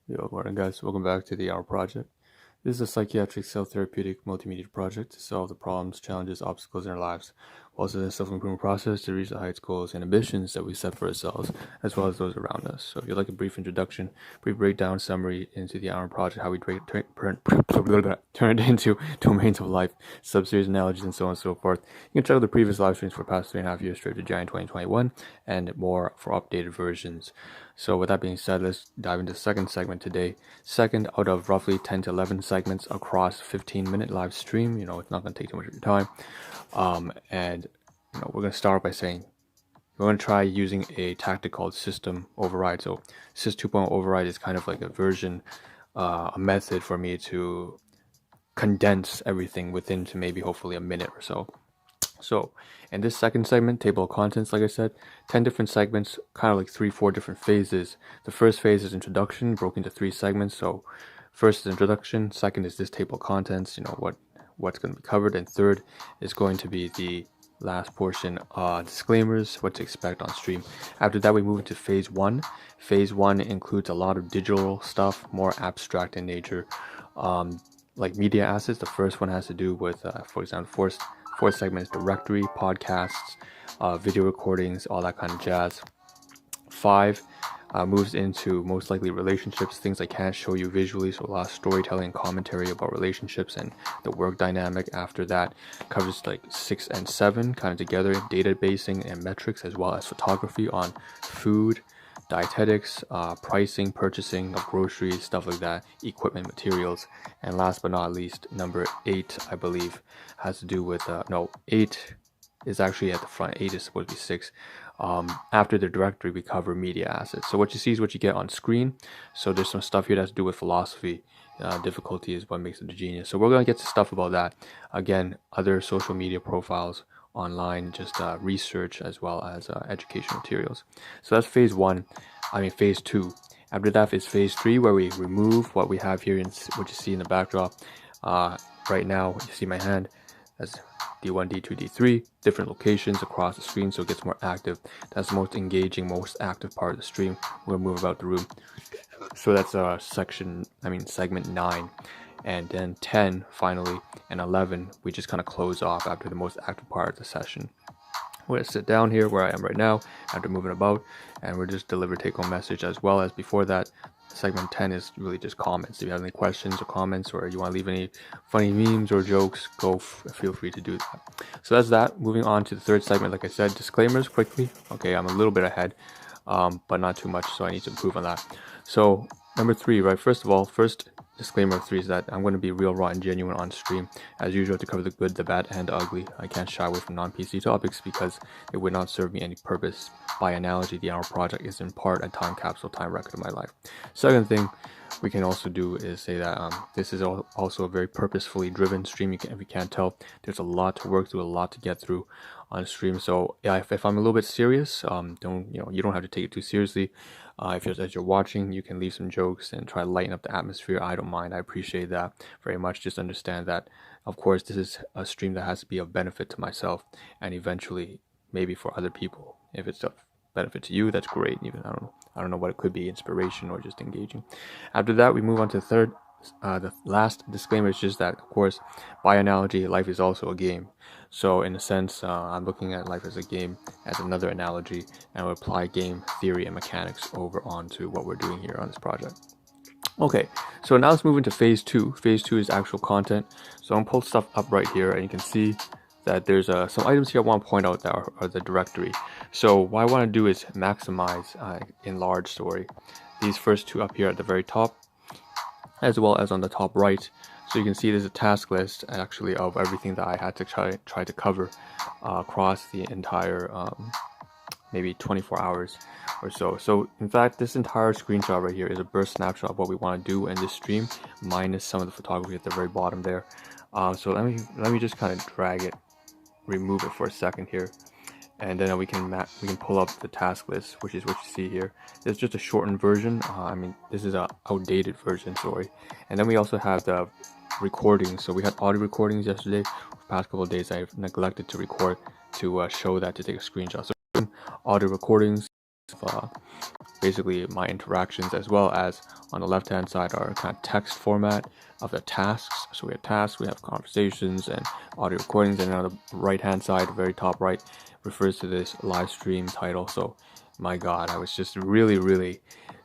Yo, morning guys, welcome back to the Ahn Rho Project. This is a psychiatric self-therapeutic multimedia project to solve the problems, challenges, obstacles in our lives, while also in the self-improvement process to reach the heights, goals, and ambitions that we set for ourselves, as well as those around us. So if you'd like a brief introduction, brief breakdown, summary into the Ahn Rho Project, how we turn it into domains of life, sub-series analogies, and so on and so forth, you can check out the previous live streams for the past 3.5 years straight to January 2021, and more for updated versions. So with that being said, let's dive into the second segment today. Second out of roughly 10 to 11 segments across 15-minute live stream. It's not going to take too much of your time. And we're going to start by saying we're going to try using a tactic called system override. So sys 2.0 override is kind of like a version, a method for me to condense everything within to maybe hopefully a minute or so. So in this second segment, table of contents, like I said, 10 different segments, kind of like 3-4 different phases. The first phase is introduction, broken into 3 segments. So first is introduction, second is this table of contents, what's going to be covered, and third is going to be the last portion, disclaimers, what to expect on stream. After that, we move into phase 1. Phase 1 includes a lot of digital stuff, more abstract in nature, like media assets. The first one has to do with, for example, fourth segment is directory, podcasts, video recordings, all that kind of jazz. 5 moves into most likely relationships, things I can't show you visually, so a lot of storytelling and commentary about relationships and the work dynamic. After that covers like 6 and 7 kind of together, databasing and metrics, as well as photography on food, dietetics, pricing, purchasing of groceries, stuff like that, equipment, materials. And last but not least, number 8, I believe, has to do with 8 is actually at the front. 8 is supposed to be 6. After the directory, we cover media assets. So what you see is what you get on screen. So there's some stuff here that has to do with philosophy. Difficulty is what makes it a genius. So we're going to get to stuff about that. Again, other social media profiles online, just research, as well as education materials. So that's phase 2. After that is phase 3, where we remove what we have here and what you see in the backdrop. Right now, you see my hand as D1, D2, D3, different locations across the screen, so it gets more active. That's the most engaging, most active part of the stream. We're gonna move about the room. So that's segment 9. And then 10, finally, and 11, we just kind of close off after the most active part of the session. We're going to sit down here where I am right now after moving about, and we'll just deliver take-home message, as well as before that. Segment 10 is really just comments. If you have any questions or comments, or you want to leave any funny memes or jokes, feel free to do that. So that's that. Moving on to the third segment, like I said, disclaimers quickly. Okay, I'm a little bit ahead, but not too much, so I need to improve on that. So number 3, right? First disclaimer 3 is that I'm going to be real, raw, and genuine on stream, as usual, to cover the good, the bad, and the ugly. I can't shy away from non-PC topics because it would not serve me any purpose. By analogy, the Ahn Rho Project is in part a time capsule, time record of my life. Second thing we can also do is say that this is also a very purposefully driven stream. If you can't tell, there's a lot to work through, a lot to get through on stream. So yeah, if I'm a little bit serious, you don't have to take it too seriously. If as you're watching, you can leave some jokes and try to lighten up the atmosphere. I don't mind. I appreciate that very much. Just understand that, of course, this is a stream that has to be of benefit to myself and eventually maybe for other people. If it's of benefit to you, that's great. Even I don't know what it could be, inspiration or just engaging. After that, we move on to the last disclaimer is just that, of course, by analogy, life is also a game. So in a sense, I'm looking at life as a game as another analogy, and we'll apply game theory and mechanics over onto what we're doing here on this project. Okay, so now let's move into phase 2. Phase 2 is actual content. So I'm gonna pull stuff up right here, and you can see that there's some items here I want to point out that are the directory. So what I want to do is maximize, enlarge, these first 2 up here at the very top, as well as on the top right. So you can see there's a task list actually of everything that I had to try to cover across the entire maybe 24 hours or so. So in fact, this entire screenshot right here is a burst snapshot of what we want to do in this stream, minus some of the photography at the very bottom there. So let me just kind of drag it, remove it for a second here, and then we can pull up the task list, which is what you see here. It's just a shortened version. This is a outdated version, sorry. And then we also have the recordings. So we had audio recordings yesterday. For the past couple of days, I've neglected to record to show that, to take a screenshot. So audio recordings of basically my interactions, as well as on the left hand side are kind of text format of the tasks. So we have tasks, we have conversations and audio recordings, and on the right hand side, very top right, refers to this live stream title. So my god, I was just really really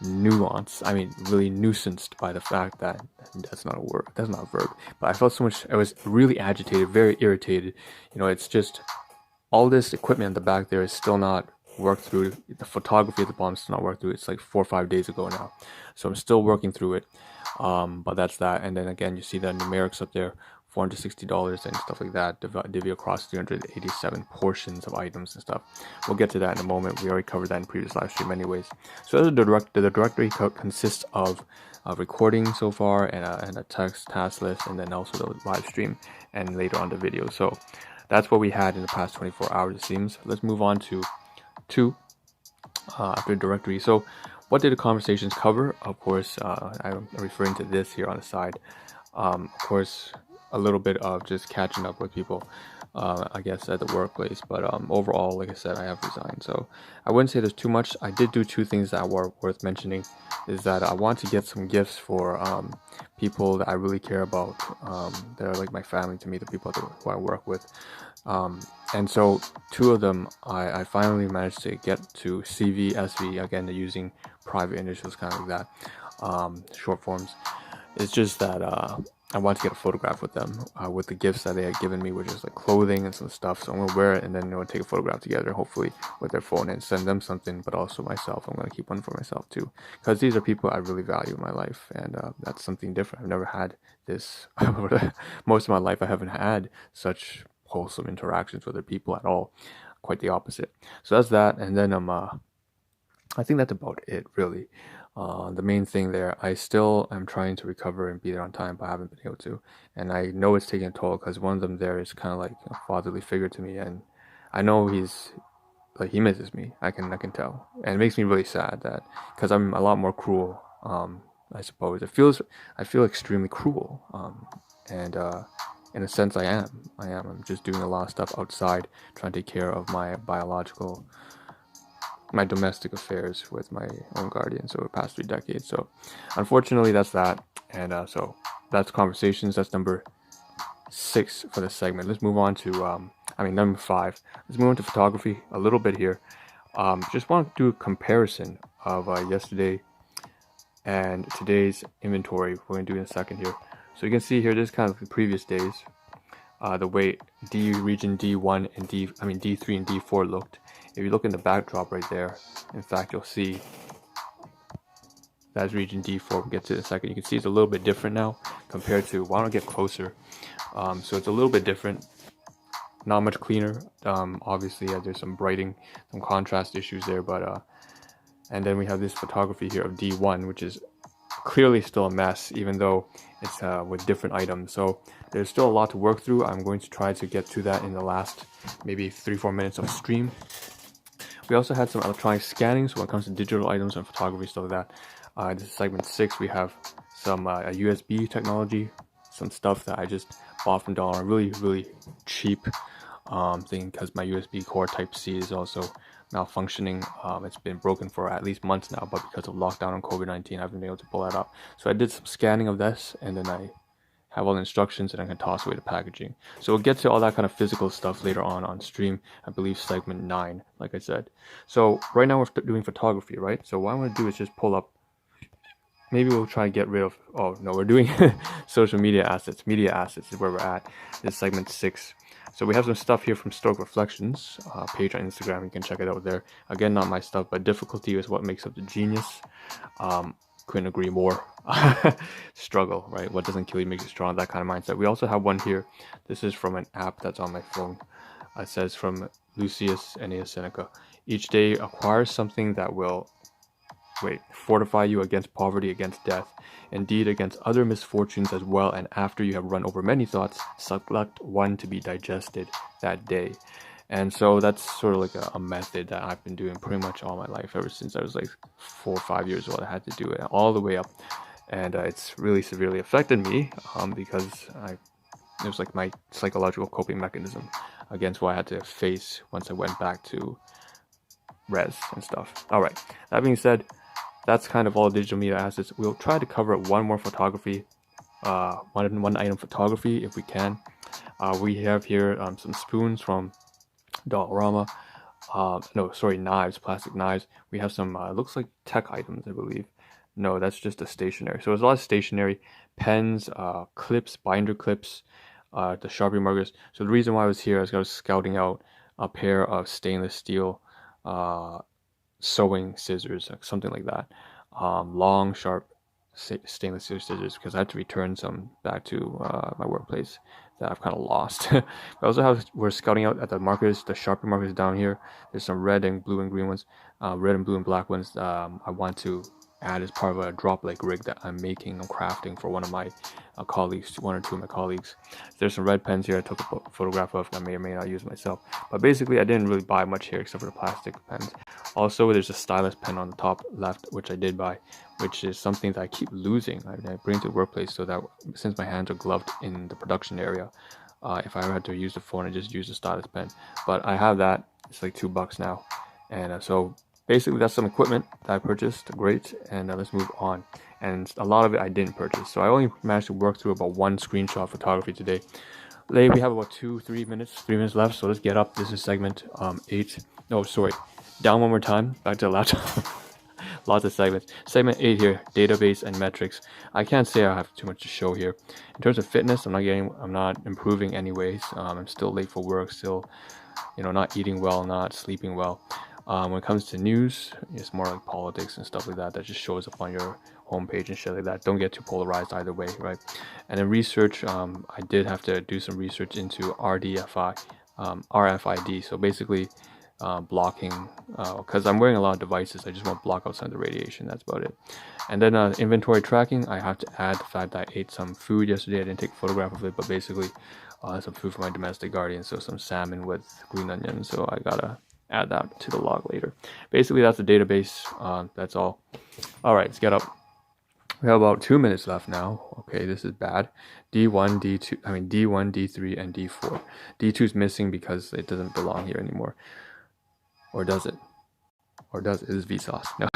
really nuisanced by the fact that that's not a word, that's not a verb, but I felt so much, I was really agitated, very irritated. It's just all this equipment in the back there is still not worked through. The photography at the bottom is still not worked through. It's like 4 or 5 days ago now, so I'm still working through it. But that's that. And then again, you see the numerics up there, $460 and stuff like that, divvy across 387 portions of items and stuff. We'll get to that in a moment. We already covered that in previous live stream anyways. So the directory consists of a recording so far, and a text task list, and then also the live stream, and later on the video. So that's what we had in the past 24 hours, it seems. Let's move on to 2 after directory. So what did the conversations cover? Of course, I'm referring to this here on the side. Of course, a little bit of just catching up with people, I guess, at the workplace. But overall, like I said, I have resigned. So I wouldn't say there's too much. I did do 2 things that were worth mentioning. Is that I want to get some gifts for people that I really care about. They're like my family to me, the people who I work with. And so 2 of them, I finally managed to get to CV, SV, again, they're using private initials, kind of like that, short forms. It's just that I want to get a photograph with them, with the gifts that they had given me, which is like clothing and some stuff. So I'm going to wear it, and then take a photograph together, hopefully with their phone, and send them something, but also myself. I'm going to keep one for myself too, because these are people I really value in my life, and that's something different. I've never had this. Most of my life I haven't had such wholesome interactions with other people at all. Quite the opposite. So that's that. And then I think that's about it, really. The main thing there, I still am trying to recover and be there on time, but I haven't been able to. And I know it's taking a toll, because one of them there is kind of like a fatherly figure to me, and I know he's like, he misses me. I can tell, and it makes me really sad that, because I'm a lot more cruel. I suppose I feel extremely cruel. And in a sense, I am. I'm just doing a lot of stuff outside, trying to take care of my domestic affairs with my own guardians over the past 3 decades. So unfortunately, that's that. And so that's conversations. That's number 6 for this segment. Let's move on to number 5. Let's move on to photography a little bit here. Just want to do a comparison of yesterday and today's inventory. We're going to do in a second here. So you can see here, this is kind of the previous days, the way region D1 and D3 and D4 looked. If you look in the backdrop right there, in fact, you'll see that's region D4. We'll get to it in a second. You can see it's a little bit different now compared to, why don't I get closer? So it's a little bit different, not much cleaner. Obviously, there's some brighting, some contrast issues there, but and then we have this photography here of D1, which is clearly still a mess, even though it's with different items. So there's still a lot to work through. I'm going to try to get to that in the last maybe 3-4 minutes of stream. We also had some electronic scanning, so when it comes to digital items and photography, stuff like that. This is segment 6. We have some USB technology, some stuff that I just bought from Dollar, really, really cheap thing, because my USB core Type-C is also malfunctioning. It's been broken for at least months now, but because of lockdown and COVID-19, I haven't been able to pull that up. So I did some scanning of this, and then I have all the instructions, and I can toss away the packaging. So we'll get to all that kind of physical stuff later on stream, I believe segment 9, like I said. So right now we're doing photography, right? So what I'm going to do is just pull up, maybe we'll try and get rid of, oh no, we're doing social media assets. Media assets is where we're at. This is segment 6. So we have some stuff here from Stoic Reflections, page on Instagram. You can check it out there. Again, not my stuff, but difficulty is what makes up the genius. Couldn't agree more. Struggle, right? What doesn't kill you makes you strong, that kind of mindset. We also have one here. This is from an app that's on my phone. It says, from Lucius Annaeus Seneca, each day acquires something that will fortify you against poverty, against death, indeed against other misfortunes as well, and after you have run over many thoughts, select one to be digested that day. And so that's sort of like a method that I've been doing pretty much all my life, ever since I was like 4 or 5 years old. I had to do it all the way up, and it's really severely affected me, because it was like my psychological coping mechanism against what I had to face once I went back to res and stuff. All right, that being said, that's kind of all digital media assets. We'll try to cover one more photography, one item photography if we can. We have here some spoons from Dollarama. No, sorry, knives, plastic knives. We have some, looks like tech items, I believe. No, that's just a stationery. So there's a lot of stationery, pens, clips, binder clips, the Sharpie markers. So the reason why I was here is I was scouting out a pair of stainless steel sewing scissors, something like that. Long, sharp stainless steel scissors, because I had to return some back to my workplace that I've kind of lost. We're scouting out at the markers, the Sharpie markers down here. There's some red and blue and green ones, red and blue and black ones. I want to add as part of a drop leg rig that I'm crafting for one of my colleagues, one or two of my colleagues. There's some red pens here I took a photograph of. I may or may not use myself, but basically I didn't really buy much here except for the plastic pens. Also, there's a stylus pen on the top left, which I did buy, which is something that I keep losing. I bring to the workplace so that since my hands are gloved in the production area, if I ever had to use the phone, I just use the stylus pen. But I have that. It's like $2 now, and so basically that's some equipment that I purchased. Great, and let's move on. And a lot of it I didn't purchase, so I only managed to work through about one screenshot photography today. Today we have about 3 minutes left, so let's get up. This is segment 8. No, sorry, down one more time, back to the laptop. Lots of segments. Segment 8 here, database and metrics. I can't say I have too much to show here. In terms of fitness, I'm not improving anyways. I'm still late for work, still, not eating well, not sleeping well. When it comes to news, it's more like politics and stuff like that just shows up on your homepage and shit like that. Don't get too polarized either way, right? And then research, I did have to do some research into RFID. So basically, blocking, because I'm wearing a lot of devices. I just want to block out some of the radiation. That's about it. And then inventory tracking, I have to add the fact that I ate some food yesterday. I didn't take a photograph of it, but basically some food for my domestic guardian, so some salmon with green onions. So I gotta add that to the log later. Basically, that's the database. That's all. All right, let's get up. We have about 2 minutes left now. Okay, this is bad. D1, D3, and D4. D2 is missing because it doesn't belong here anymore. Or does it? Or does it? It is Vsauce. No.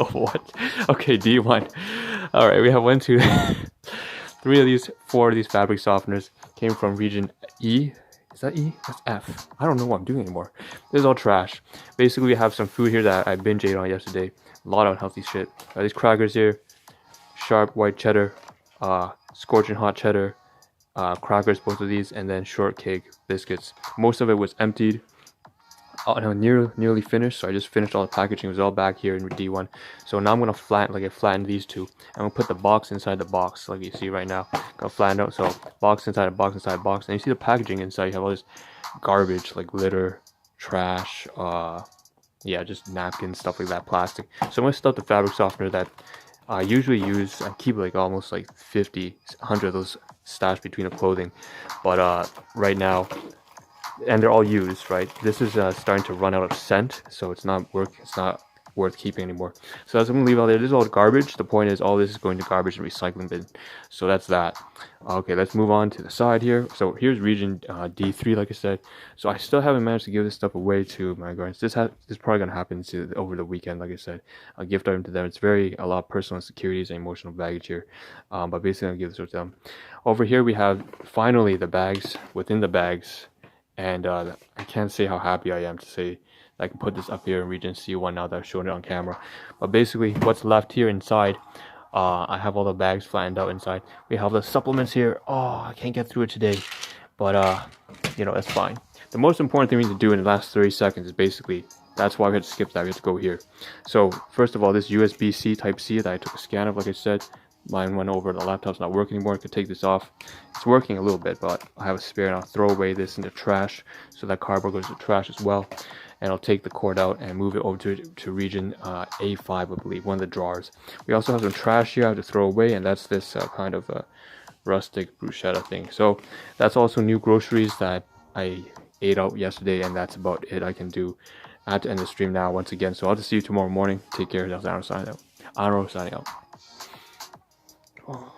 Oh, what? Okay, D1. All right, we have 1, 2, 3 of these, 4 of these fabric softeners came from region E. Is that E? That's F. I don't know what I'm doing anymore. This is all trash. Basically, we have some food here that I binge ate on yesterday. A lot of unhealthy shit. These crackers here, sharp white cheddar, scorching hot cheddar, crackers, both of these, and then shortcake biscuits. Most of it was emptied. Nearly finished, so I just finished all the packaging. It was all back here in D1. So now I'm gonna flatten these two. I'm gonna put the box inside the box, like you see right now. Got flattened out, so box inside a box inside a box. And you see the packaging inside. You have all this garbage like litter, trash, just napkins, stuff like that, plastic. So I'm gonna stuff the fabric softener that I usually use. I keep like almost like 50, 100 of those stashed between the clothing, but right now. And they're all used, right? This is starting to run out of scent, so it's not worth keeping anymore. So that's I'm gonna leave out there. This is all garbage. The point is, all this is going to garbage and recycling bin. So that's that. Okay, let's move on to the side here. So here's region D3, like I said. So I still haven't managed to give this stuff away to my guardians. This is probably gonna happen over the weekend, like I said. I'll gift item to them. It's a lot of personal insecurities and emotional baggage here, but basically I'll give this to them. Over here we have finally the bags within the bags. And I can't say how happy I am to say that I can put this up here in region C1 now that I've shown it on camera. But basically, what's left here inside, I have all the bags flattened out inside. We have the supplements here. Oh, I can't get through it today. But, that's fine. The most important thing we need to do in the last 30 seconds is basically, that's why we had to skip that. We had to go here. So, first of all, this USB-C Type-C that I took a scan of, like I said. Mine went over, the laptop's not working anymore. I could take this off. It's working a little bit, but I have a spare and I'll throw away this into trash. So that cardboard goes to trash as well. And I'll take the cord out and move it over to region A5, I believe, one of the drawers. We also have some trash here I have to throw away, and that's this kind of rustic bruschetta thing. So that's also new groceries that I ate out yesterday, and that's about it I can do. I have to end the stream now once again. So I'll just see you tomorrow morning. Take care. That's Ahn Rho signing out. Ahn Rho signing out. Oh.